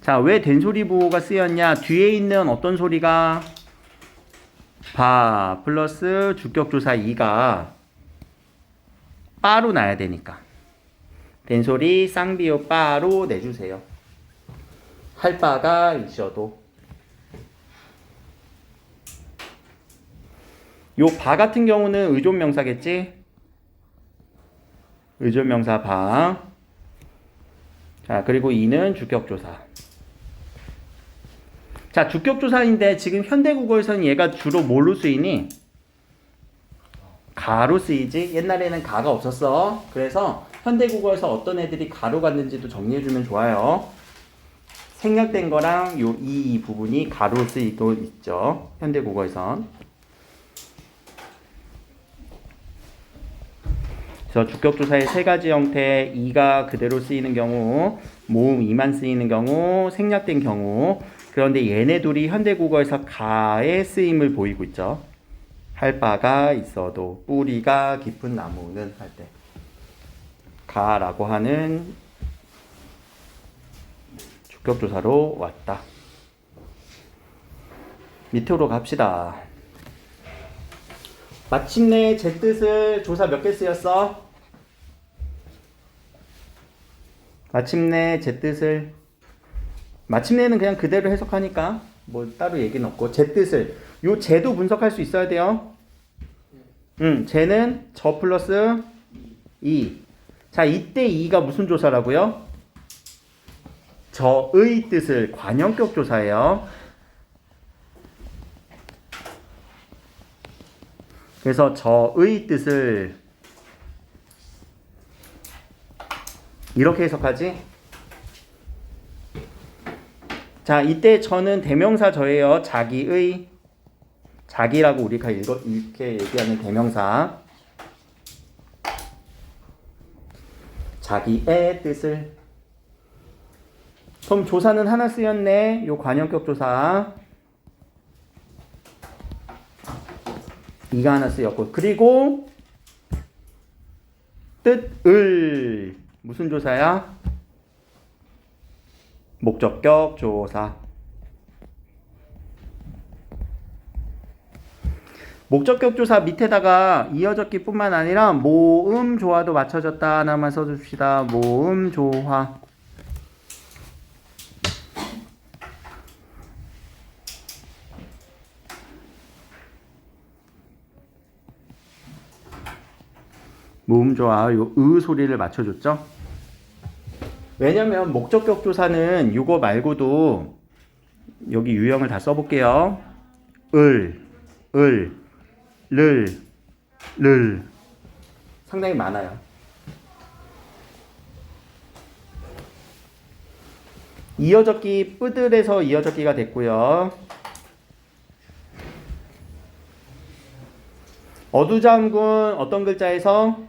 [SPEAKER 1] 자, 왜 된소리 부호가 쓰였냐? 뒤에 있는 어떤 소리가 바 플러스 주격조사 2가 빠로 나야 되니까. 된소리 쌍비호 빠로 내주세요. 할 바가 있어도. 요 바 같은 경우는 의존명사겠지? 의존명사 바. 자, 그리고 이는 주격조사. 자, 주격조사인데 지금 현대국어에서는 얘가 주로 뭘로 쓰이니? 가로 쓰이지? 옛날에는 가가 없었어. 그래서 현대국어에서 어떤 애들이 가로 갔는지도 정리해주면 좋아요. 생략된 거랑 요 이 부분이 가로 쓰이고 있죠. 현대국어에선. 그래서 주격조사의 세 가지 형태, 이가 그대로 쓰이는 경우, 모음 이만 쓰이는 경우, 생략된 경우. 그런데 얘네 둘이 현대국어에서 가의 쓰임을 보이고 있죠. 할 바가 있어도 뿌리가 깊은 나무는 할 때 가라고 하는 주격조사로 왔다. 밑으로 갑시다. 마침내 제 뜻을 조사 몇 개 쓰였어? 마침내 제 뜻을 마침내는 그냥 그대로 해석하니까 뭐 따로 얘기는 없고 제 뜻을 요 제도 분석할 수 있어야 돼요. 제는 저 플러스 이. 자, 이때 이가 무슨 조사라고요? 저의 뜻을 관형격 조사예요. 그래서 저의 뜻을 이렇게 해석하지? 자, 이때 저는 대명사 저예요. 자기의, 자기라고 우리가 이렇게 얘기하는 대명사. 자기의 뜻을. 그럼 조사는 하나 쓰였네. 요 관형격 조사. 이가 하나 쓰였고. 그리고 뜻을 무슨 조사야? 목적격 조사. 목적격 조사 밑에다가 이어졌기 뿐만 아니라 모음 조화도 맞춰졌다 하나만 써줍시다. 모음 조화. 모음 조화 요 으 소리를 맞춰줬죠. 왜냐면 목적격 조사는 이거 말고도 여기 유형을 다 써볼게요. 을, 를 상당히 많아요. 이어졌기 뿌들에서 이어졌기가 됐고요. 어두잠군 어떤 글자에서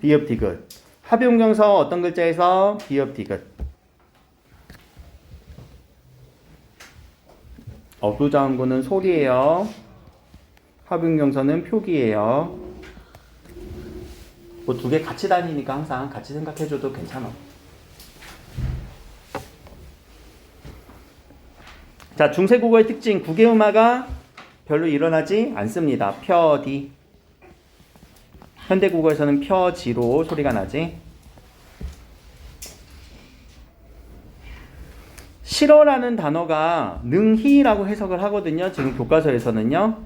[SPEAKER 1] 비읍 디귿. 합용경서 어떤 글자에서 비읍 디귿. 어두잠군은 소리예요. 합용경서는 표기예요. 뭐 두 개 같이 다니니까 항상 같이 생각해줘도 괜찮아. 자, 중세국어의 특징 구개음화가 별로 일어나지 않습니다. 펴디. 현대국어에서는 펴지로 소리가 나지. 싫어라는 단어가 능히라고 해석을 하거든요. 지금 교과서에서는요.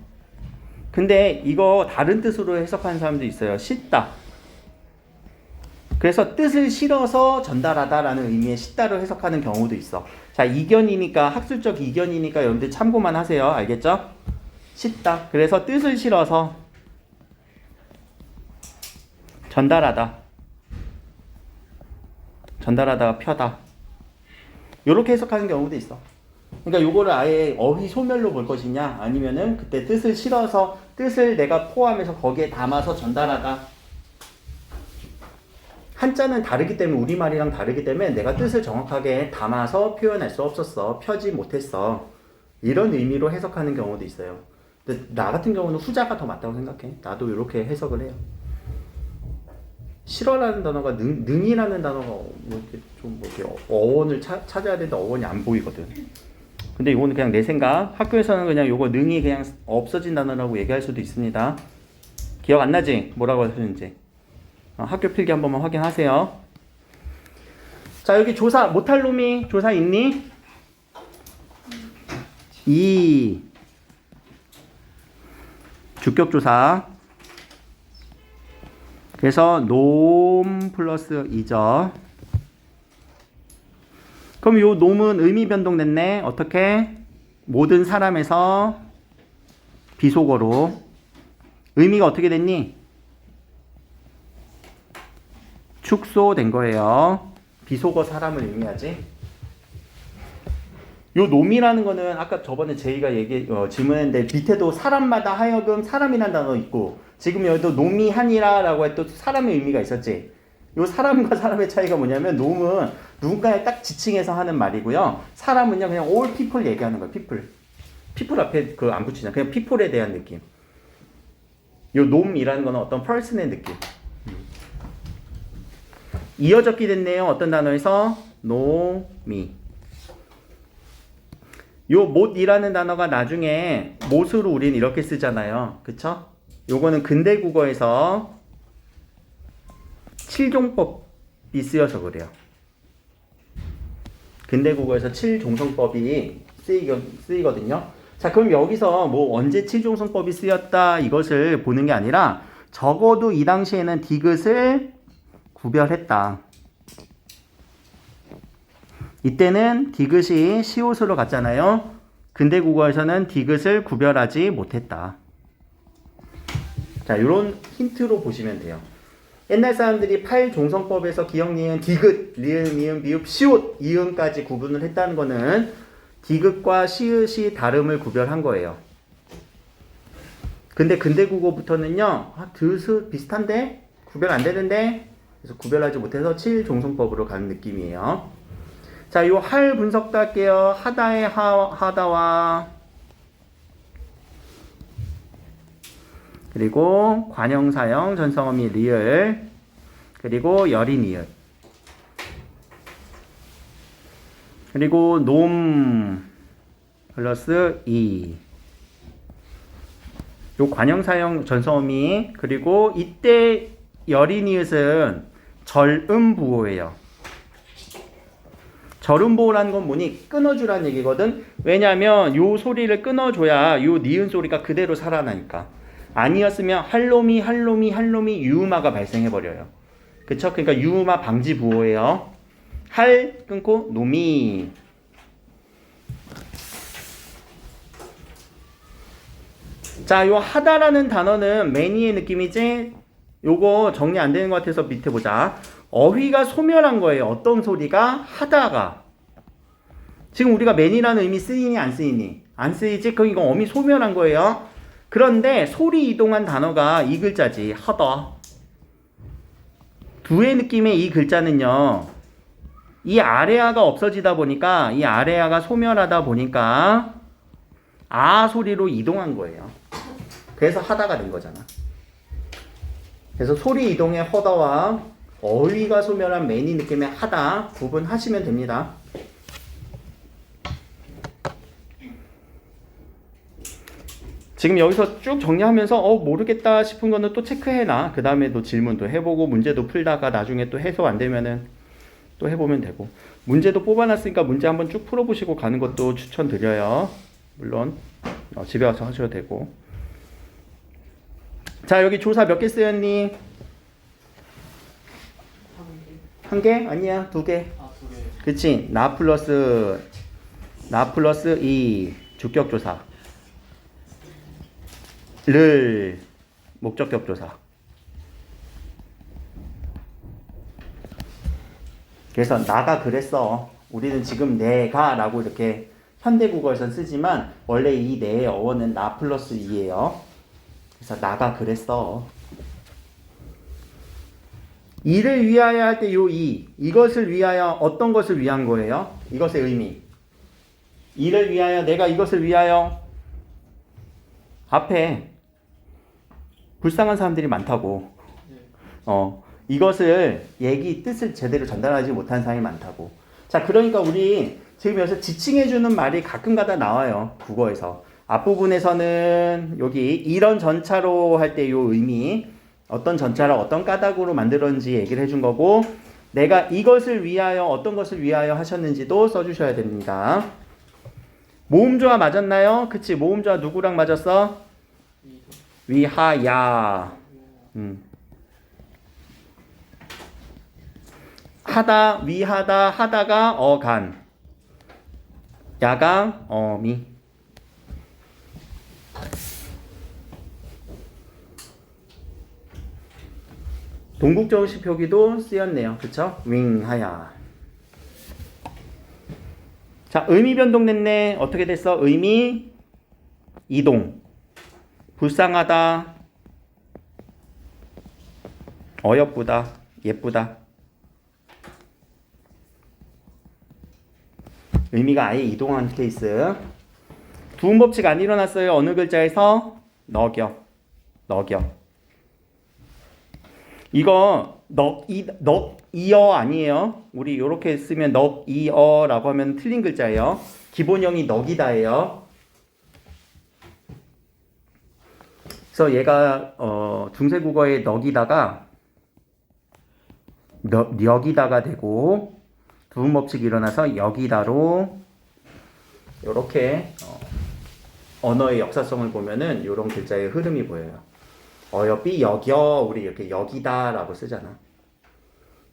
[SPEAKER 1] 근데 이거 다른 뜻으로 해석하는 사람도 있어요. 싫다. 그래서 뜻을 실어서 전달하다라는 의미의 싫다로 해석하는 경우도 있어. 자, 이견이니까 학술적 이견이니까 여러분들 참고만 하세요. 알겠죠? 싫다. 그래서 뜻을 실어서 전달하다. 전달하다가 펴다. 요렇게 해석하는 경우도 있어. 그러니까 요거를 아예 어휘 소멸로 볼 것이냐 아니면은 그때 뜻을 실어서 뜻을 내가 포함해서 거기에 담아서 전달하다. 한자는 다르기 때문에 우리말이랑 다르기 때문에 내가 뜻을 정확하게 담아서 표현할 수 없었어. 펴지 못했어. 이런 의미로 해석하는 경우도 있어요. 근데 나 같은 경우는 후자가 더 맞다고 생각해. 나도 이렇게 해석을 해요. 싫어라는 단어가 능이라는 단어가 뭐 이렇게 좀 뭐 이렇게 어원을 찾아야 되는데 어원이 안 보이거든. 근데 이거는 그냥 내 생각. 학교에서는 그냥 요거 능이 그냥 없어진 단어라고 얘기할 수도 있습니다. 기억 안 나지? 뭐라고 하셨는지. 학교 필기 한 번만 확인하세요. 자, 여기 조사 못할 놈이 조사 있니? 이 주격조사. 그래서 놈 플러스 이죠. 그럼 요 놈은 의미 변동됐네. 어떻게? 모든 사람에서 비속어로. 의미가 어떻게 됐니? 축소된 거예요. 비속어 사람을 의미하지. 요 놈이라는 거는 아까 저번에 제이가 질문했는데 밑에도 사람마다 하여금 사람이라는 단어 있고 지금 여기도 놈이 하니라라고 했던 사람의 의미가 있었지. 요 사람과 사람의 차이가 뭐냐면 놈은 누군가에 딱 지칭해서 하는 말이고요. 사람은요 그냥 all people 얘기하는 거예요. people 앞에 그 안 붙이잖아. 그냥 people에 대한 느낌. 요 놈이라는 거는 어떤 person의 느낌. 이어적기 됐네요. 어떤 단어에서 놈이. 요 못이라는 단어가 나중에 못으로 우리는 이렇게 쓰잖아요. 그쵸? 요거는 근대 국어에서 7종법이 쓰여서 그래요. 근대 국어에서 7종성법이 쓰이거든요. 자, 그럼 여기서 뭐 언제 7종성법이 쓰였다 이것을 보는 게 아니라 적어도 이 당시에는 디귿을 구별했다. 이때는 디귿이 시옷으로 갔잖아요. 근대 국어에서는 디귿을 구별하지 못했다. 자, 이런 힌트로 보시면 돼요. 옛날 사람들이 8종성법에서 기역, 니은, 디귿, 리을, 미음, 비읍, 시옷, 이음까지 구분을 했다는 거는 디귿과 시읒이 다름을 구별한 거예요. 근데 근대 국어부터는요, 드읒 비슷한데? 구별 안 되는데? 그래서 구별하지 못해서 7종성법으로 가는 느낌이에요. 자, 요 할 분석도 할게요. 하다의 하다와 그리고 관형사형 전성어미 리을 그리고 열이니을 그리고 놈 플러스 이 요 관형사형 전성어미 그리고 이때 열이니을은 절음부호예요. 절음보호라는 건 뭐니? 끊어주라는 얘기거든. 왜냐하면 요 소리를 끊어줘야 요 니은 소리가 그대로 살아나니까. 아니었으면 할로미 유음화가 발생해버려요. 그쵸? 그러니까 유음화 방지 부호예요. 할 끊고 노미. 자, 요 하다라는 단어는 매니의 느낌이지. 요거 정리 안 되는 것 같아서 밑에 보자. 어휘가 소멸한 거예요. 어떤 소리가? 하다가. 지금 우리가 매니라는 의미 쓰이니 안 쓰이니? 안 쓰이지? 그럼 이거 어휘 소멸한 거예요. 그런데 소리 이동한 단어가 이 글자지. 하다. 두의 느낌의 이 글자는요. 이 아래아가 없어지다 보니까 이 아래아가 소멸하다 보니까 아 소리로 이동한 거예요. 그래서 하다가 된 거잖아. 그래서 소리 이동의 허다와 어휘가 소멸한 매니 느낌의 하다 구분하시면 됩니다. 지금 여기서 쭉 정리하면서 모르겠다 싶은 거는 또 체크해놔. 그 다음에 또 질문도 해보고 문제도 풀다가 나중에 또 해소 안 되면은 또 해보면 되고. 문제도 뽑아놨으니까 문제 한번 쭉 풀어보시고 가는 것도 추천드려요. 물론 집에 와서 하셔도 되고. 자, 여기 조사 몇 개 쓰였니? 한 개? 아니야, 두 개. 그치? 나 플러스 이 주격조사 를 목적격조사. 그래서 나가 그랬어. 우리는 지금 내가 라고 이렇게 현대국어에선 쓰지만 원래 이 내의 어원은 나 플러스 이예요. 그래서 나가 그랬어. 이를 위하여 할 때 요 이것을 위하여 어떤 것을 위한 거예요? 이것의 의미. 이를 위하여 내가 이것을 위하여 앞에 불쌍한 사람들이 많다고. 이것을 뜻을 제대로 전달하지 못한 사람이 많다고. 자, 그러니까 우리 지금 여기서 지칭해주는 말이 가끔가다 나와요. 국어에서. 앞부분에서는 여기 이런 전차로 할 때 요 의미 어떤 전차를 어떤 까닭으로 만들었는지 얘기를 해준 거고 내가 이것을 위하여 어떤 것을 위하여 하셨는지도 써주셔야 됩니다. 모음조화 맞았나요? 그치, 모음조화 누구랑 맞았어? 위하야. 하다, 위하다, 하다가 어간. 야가 어미. 동국정식 표기도 쓰였네요. 그쵸? 윙하야. 자, 의미 변동됐네. 어떻게 됐어? 의미 이동. 불쌍하다. 어여쁘다. 예쁘다. 의미가 아예 이동한 케이스. 두음 법칙 안 일어났어요. 어느 글자에서? 너겨. 이거 이어 아니에요. 우리 이렇게 쓰면 이어라고 하면 틀린 글자예요. 기본형이 너기다예요. 그래서 얘가 중세국어의 너기다가 여기다가 되고 두음 법칙이 일어나서 여기다로 이렇게 언어의 역사성을 보면은 이런 글자의 흐름이 보여요. 어여삐 여겨 우리 이렇게 여기다라고 쓰잖아.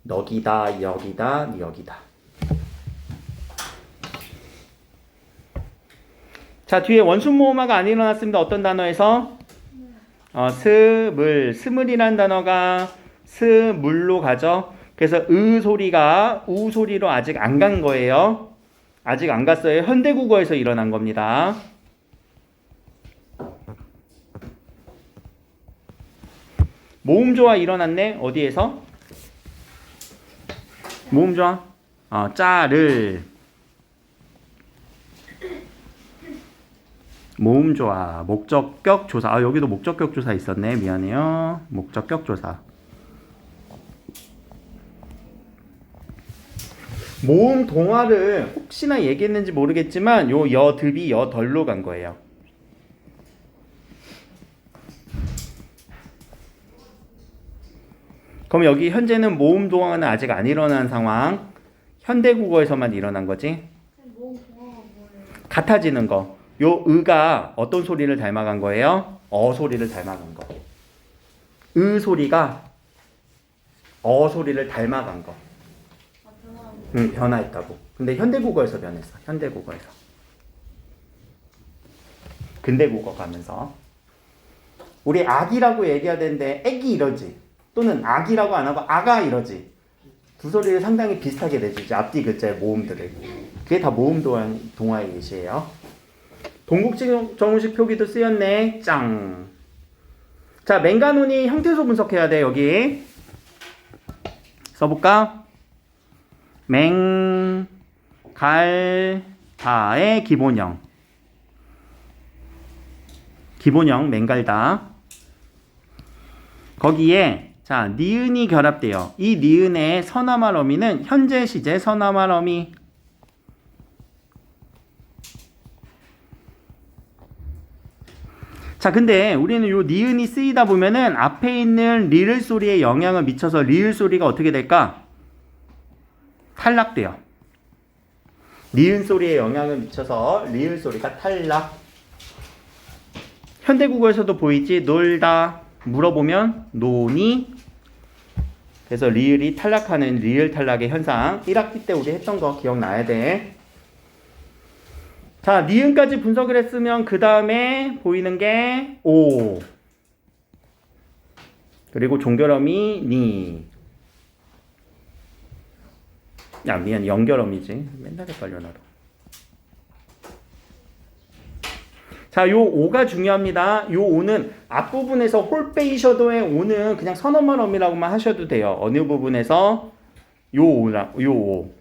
[SPEAKER 1] 너기다 여기다 여기다. 자, 뒤에 원순모음화가 안 일어났습니다. 어떤 단어에서? 스물이라는 단어가 스물로 가죠. 그래서 으 소리가 우 소리로 아직 안 간 거예요. 아직 안 갔어요. 현대국어에서 일어난 겁니다. 모음조화 일어났네. 어디에서? 모음조화? 짜를. 모음조화. 목적격 조사. 여기도 목적격 조사 있었네. 미안해요. 목적격 조사. 모음 동화를 혹시나 얘기했는지 모르겠지만 요 여듭이 여덜로 간 거예요. 그럼 여기 현재는 모음 동화는 아직 안 일어난 상황. 현대국어에서만 일어난 거지.
[SPEAKER 2] 모음 동화가 뭐예요?
[SPEAKER 1] 같아지는 거. 요 으가 어떤 소리를 닮아간 거예요? 어 소리를 닮아간 거. 으 소리가 어 소리를 닮아간 거. 변화했다고. 근데 현대국어에서 변했어. 현대국어에서. 근대국어 가면서. 우리 악이라고 얘기해야 되는데 애기 이러지. 또는 악이라고 안 하고 아가 이러지. 두 소리를 상당히 비슷하게 내주지. 앞뒤 글자의 모음들을. 그게 다 모음 동화의 예시예요. 동국적 정우식 표기도 쓰였네. 짱. 자, 맹간혼이 형태소 분석해야 돼. 여기. 써볼까? 맹갈다의 기본형. 기본형 맹갈다. 거기에 자 니은이 결합돼요. 이 니은의 서나말 어미는 현재 시제 서나말 어미. 자, 근데 우리는 요 니은이 쓰이다 보면은 앞에 있는 리을 소리에 영향을 미쳐서 리을 소리가 어떻게 될까? 탈락돼요. 니은 소리에 영향을 미쳐서 리을 소리가 탈락. 현대국어에서도 보이지? 놀다 물어보면 노니. 그래서 리을이 탈락하는 리을 탈락의 현상. 1학기 때 우리 했던 거 기억나야 돼. 자, 니은까지 분석을 했으면 그 다음에 보이는 게 오. 그리고 종결어미 니. 야, 미안, 연결어미지. 맨날 헷갈려 나도. 자, 요 오가 중요합니다. 요 오는 앞부분에서 홀베이셔도의 오는 그냥 선어말 어미라고만 하셔도 돼요. 어느 부분에서 요 오.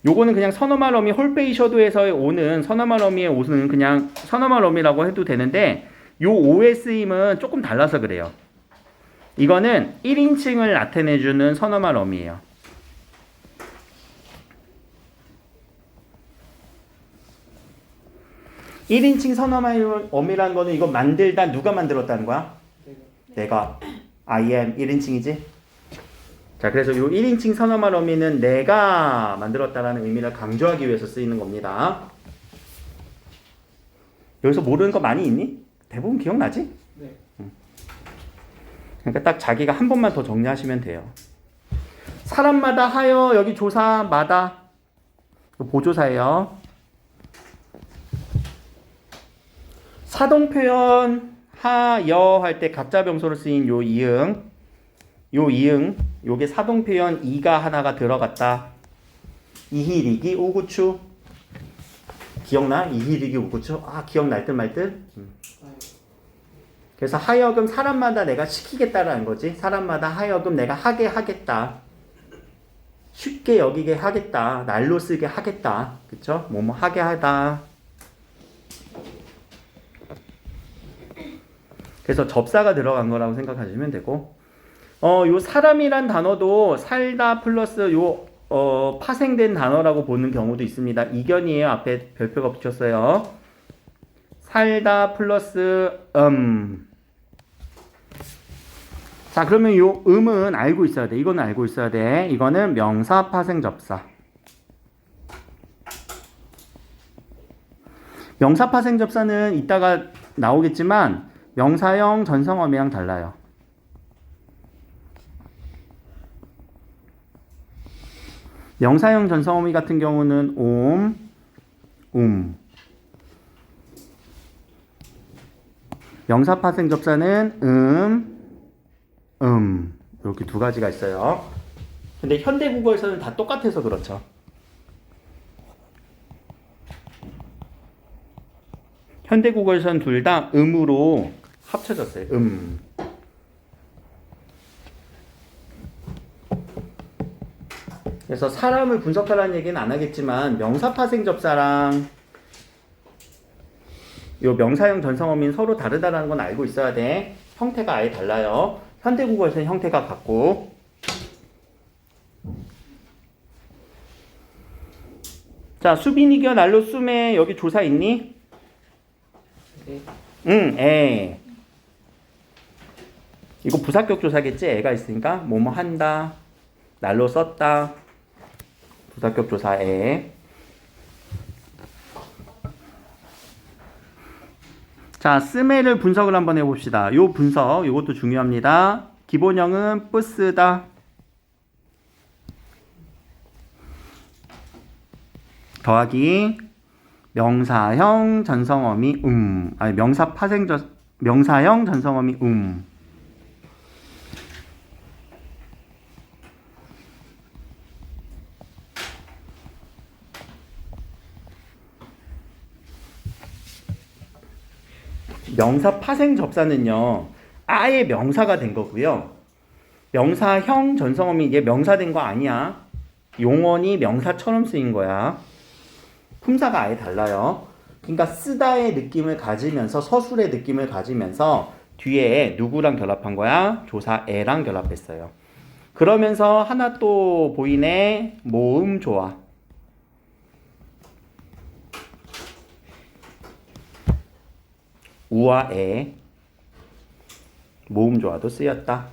[SPEAKER 1] 요거는 그냥 선어말 어미 홀베이셔도에서의 오는 선어말 어미의 오는 그냥 선어말 어미라고 해도 되는데 요 오의 쓰임은 조금 달라서 그래요. 이거는 1인칭을 나타내주는 선어말 어미예요. 1인칭 선어말 어미라는 거는 이거 만들다 누가 만들었다는 거야? 내가. I am 1인칭이지? 자, 그래서 이 1인칭 선어말 어미는 내가 만들었다라는 의미를 강조하기 위해서 쓰이는 겁니다. 여기서 모르는 거 많이 있니? 대부분 기억나지?
[SPEAKER 3] 네.
[SPEAKER 1] 그러니까 딱 자기가 한 번만 더 정리하시면 돼요. 사람마다 하여 여기 조사마다 보조사예요. 사동 표현 하여 할 때 각자 병소로 쓰인 요 이응 요게 사동 표현 이가 하나가 들어갔다. 이희리기 우구추. 기억나? 이희리기 우구추. 아, 기억날 듯 말 듯. 그래서 하여금 사람마다 내가 시키겠다라는 거지. 사람마다 하여금 내가 하게 하겠다. 쉽게 여기게 하겠다. 날로 쓰게 하겠다. 그쵸? 뭐뭐 하게 하다. 그래서 접사가 들어간 거라고 생각하시면 되고, 요 사람이란 단어도 살다 플러스 파생된 단어라고 보는 경우도 있습니다. 이견이에요. 앞에 별표가 붙였어요. 살다 플러스 자, 그러면 요 음은 알고 있어야 돼. 이거는 알고 있어야 돼. 이거는 명사 파생 접사. 명사 파생 접사는 이따가 나오겠지만 명사형 전성어미랑 달라요. 명사형 전성어미 같은 경우는 명사 파생 접사는 이렇게 두 가지가 있어요. 근데 현대국어에서는 다 똑같아서 그렇죠. 현대국어에서는 둘 다 음으로 합쳐졌어요. 그래서 사람을 분석하라는 얘기는 안 하겠지만 명사 파생 접사랑 요 명사형 전성어미는 서로 다르다라는 건 알고 있어야 돼. 형태가 아예 달라요. 현대국어에서는 형태가 같고. 자, 수빈이겨 날로 쏨에 여기 조사 있니? 에. 이거 부사격 조사겠지? 애가 있으니까 뭐뭐 한다. 날로 썼다. 부사격 조사 에. 자, 씀에를 분석을 한번 해봅시다. 요 분석, 요것도 중요합니다. 기본형은 뿌쓰다. 더하기 명사형 전성어미 아니 명사형 전성어미 명사 파생 접사는요, 아예 명사가 된 거고요. 명사형 전성어미 이게 명사된 거 아니야. 용언이 명사처럼 쓰인 거야. 품사가 아예 달라요. 그러니까 쓰다의 느낌을 가지면서 서술의 느낌을 가지면서 뒤에 누구랑 결합한 거야? 조사애랑 결합했어요. 그러면서 하나 또 보이네. 모음 조화. 우와 애. 모음 조화도 쓰였다.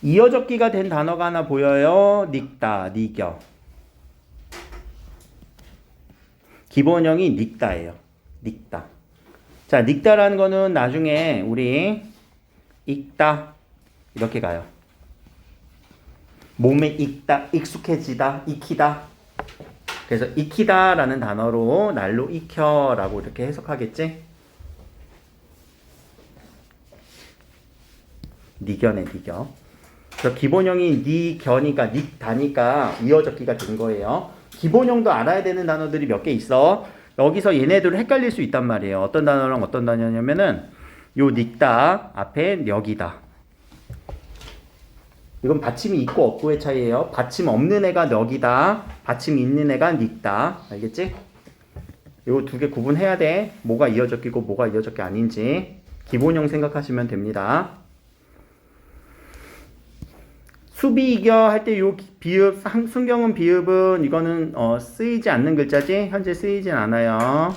[SPEAKER 1] 이어적기가 된 단어가 하나 보여요. 닉다, 니겨. 기본형이 닉다예요. 닉다. 자, 닉다라는 거는 나중에 우리 익다 이렇게 가요. 몸에 익다, 익숙해지다, 익히다. 그래서 익히다라는 단어로 날로 익혀라고 이렇게 해석하겠지? 니겨네, 니겨. 그래서 기본형이 니겨니까 닉다니까 이어적기가 된 거예요. 기본형도 알아야 되는 단어들이 몇 개 있어. 여기서 얘네들을 헷갈릴 수 있단 말이에요. 어떤 단어랑 어떤 단어냐면은 요 닉다 앞에 여기다. 이건 받침이 있고 없고의 차이예요. 받침 없는 애가 넉이다. 받침 있는 애가 닉다. 알겠지? 요 두 개 구분해야 돼. 뭐가 이어적기고 뭐가 이어적기 아닌지. 기본형 생각하시면 됩니다. 수비 이겨 할 때 요 비읍, 순경은 비읍은 이거는 쓰이지 않는 글자지? 현재 쓰이진 않아요.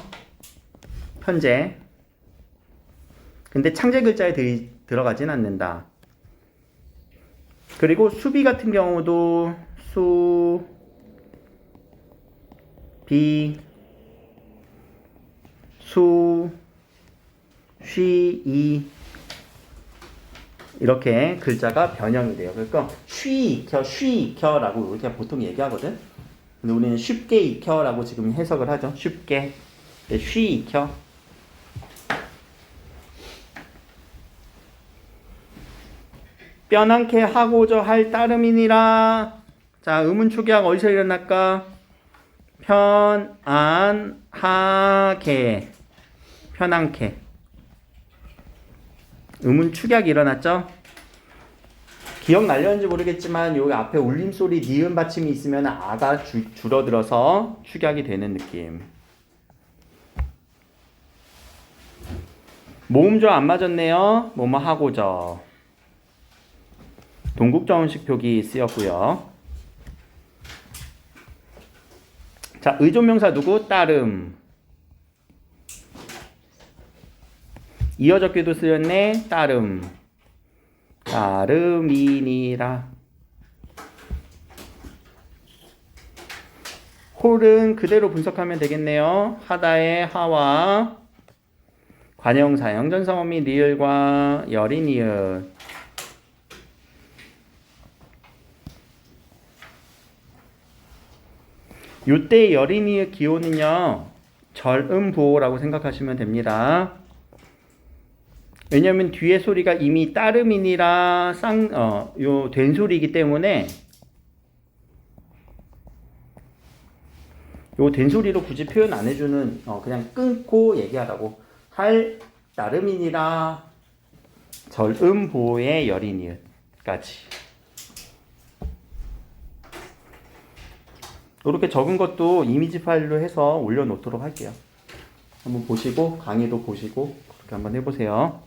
[SPEAKER 1] 현재. 근데 창제 글자에 들어가진 않는다. 그리고 수비 같은 경우도 수, 비, 수, 쉬, 이 이렇게 글자가 변형이 돼요. 그러니까 쉬 익혀라고 이렇게 보통 얘기하거든. 근데 우리는 쉽게 익혀라고 지금 해석을 하죠. 쉽게. 쉬 익혀. 뼈난케 하고자 할 따름이니라. 자, 의문 축약 어디서 일어날까? 편안하게. 편안케. 의문 축약이 일어났죠? 기억날려는지 모르겠지만 여기 앞에 울림소리 니은 받침이 있으면 아가 줄어들어서 축약이 되는 느낌. 모음조 안 맞았네요. 뭐뭐 하고저. 동국정식 표기 쓰였고요. 자, 의존명사 누구? 따름. 이어적기도 쓰였네. 따름. 따름이니라. 홀은 그대로 분석하면 되겠네요. 하다의 하와 관형사형 전성어미 니을과 열이 니을. 요때 열이 니을 기호는요 절음부호라고 생각하시면 됩니다. 왜냐면 뒤에 소리가 이미 따름이니라 요 된소리이기 때문에 요 된소리로 굳이 표현 안 해주는 그냥 끊고 얘기하라고 할 따름이니라 절음보의 열이니까지 이렇게 적은 것도 이미지 파일로 해서 올려놓도록 할게요. 한번 보시고 강의도 보시고 그렇게 한번 해보세요.